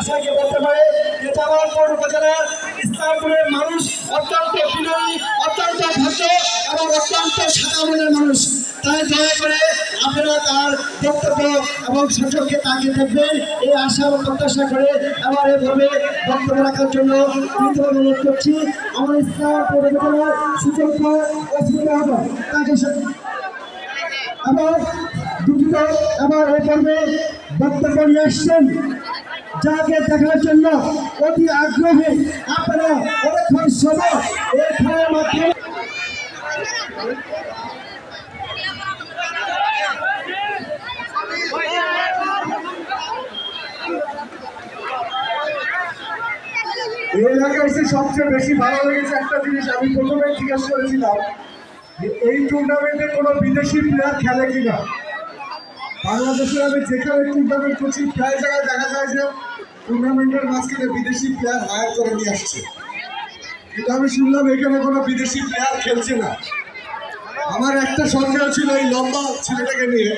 বিষয়কে বলতে পারে যে জামালপুর উপজেলার ইসলামপুরের মানুষ অত্যন্ত বিনয়ী, অত্যন্ত ভদ্র এবং অত্যন্ত সাদা মনের মানুষ। তাই দয়া করে আপনারা তার বক্তব্য এবং সূচককে তাকিয়ে থাকবেন এই আশা ও প্রত্যাশা করে আবার এভাবে বক্তব্য রাখার জন্য অনুরোধ করছি। আমার ইসলামপুর উপজেলার সুযোগ্য তাকে আবার দুঃখিত আবার এই পর্বে বক্তব্য নিয়ে আসছেন যাকে দেখার জন্য অতি আগ্রহী আপনারা অনেকক্ষণ সময় এই খেলার মাধ্যমে এই এলাকায় এসে সবচেয়ে বেশি ভালো লেগেছে একটা জিনিস। আমি প্রথমে জিজ্ঞাসা করেছিলাম যে এই টুর্নামেন্টে কোনো বিদেশি প্লেয়ার খেলে কিনা। বাংলাদেশের আমি যেখানে টুর্নামেন্ট করছি প্রায় জায়গায় দেখা যায় যে টুর্নামেন্টের মাঝখানে বিদেশি প্লেয়ার হায়ার করে নিয়ে আসছে, কিন্তু আমি শুনলাম এখানে কোনো বিদেশি প্লেয়ার খেলছে না। আমার একটা সন্দেহ ছিল এই লম্বা ছেলেটাকে নিয়ে।